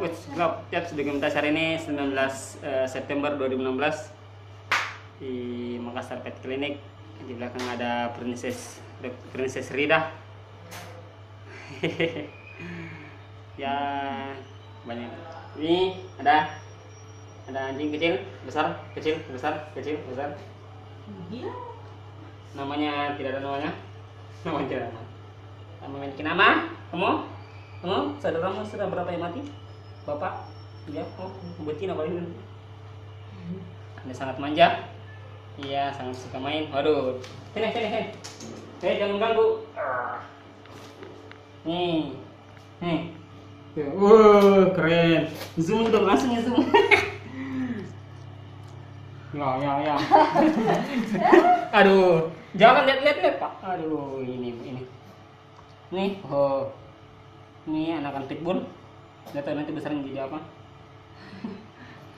What's up, Tiaps? Dokumentasi hari ini 19 September 2016 di Makassar Pet Clinic. Di belakang ada Princess Rida. Ya, banyak. Ini ada anjing kecil, besar, kecil, besar, kecil, besar. Namanya tidak ada namanya. Namanya tidak ada. Memiliki nama? Kamu, saudaramu sudah berapa yang mati? Bapak? Dia? Oh, betina paling. Dia sangat manja. Iya, sangat suka main. Waduh. Sini. Jangan ganggu. Nih. Keren. Zoom dong, langsung ya zoom. Ya. Aduh, jangan lihat Pak. Aduh, ini. Nih, ini anakan pitbull. Nggak tahu nanti besarnya jadi apa.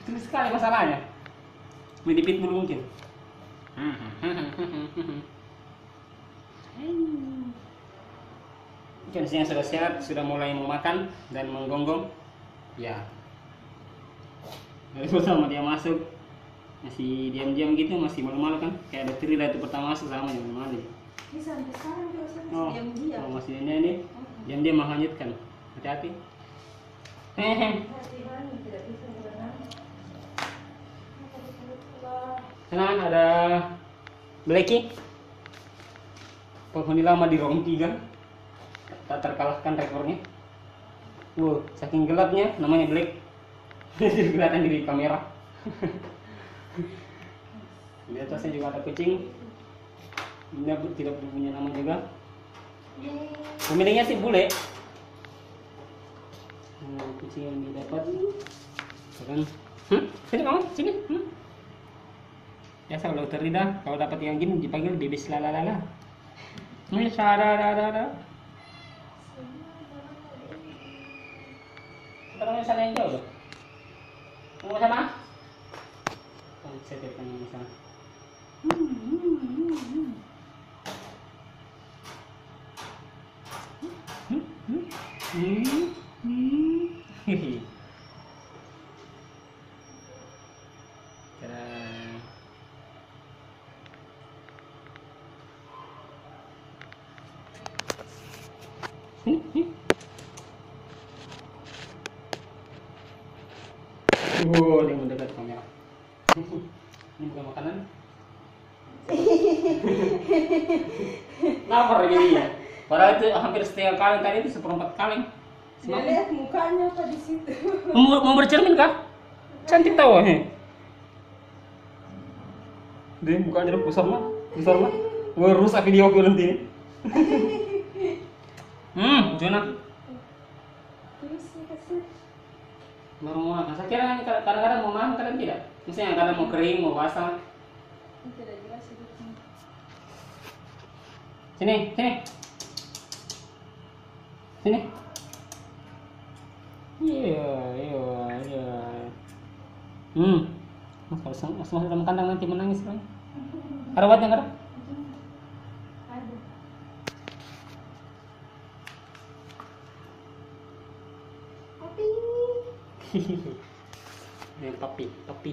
Kecil sekali masalahnya. Mini pitbull mungkin. Kondisinya sudah sehat, sudah mulai memakan dan menggonggong. Ya. Lalu sama dia masuk, masih diam-diam gitu, masih malu-malu kan? Kayak ada Trida itu pertama masuk sama yang malu. Ini sampai sekarang juga diam-diam. Oh, masih ini diam-diam menghanyutkan. Hati-hati. Tidak bisa berenang. Senang ada Blacky. Penghuni lama di round 3. Tak terkalahkan rekornya. Saking gelapnya namanya Black. Jadi kelihatan di kamera. Di atasnya juga ada kucing. Ini tidak punya nama juga. Pemiliknya sih bule. Kucing yang didapat kan? Sini kamu, sini. Biasa kalau Rida, kalau dapat yang gini dipanggil bibis lalalala. Ini sadar. Kita sana yang jauh. Mau sama? Saya telepon yang sana. Dia mendekat kamera. Ini bukan makanan. Lapar jadi ya. Padahal itu hampir setengah kaleng, tadi itu 1/4 kaleng. Dia lihat mukanya apa di situ. Mau bercermin kah? Cantik tahu Dia mukanya besar mah. Rusak video aku nanti. Jona. Terus kasih. Baru mau makan. Saya kira kadang-kadang mau makan, kadang tidak. Misalnya kadang mau kering, mau basah. Tidak jelas itu. Sini. Iya. Mas kalau masuk dalam kandang nanti menangis lagi. Ada obatnya nggak ada? Ada. Papi. Papi.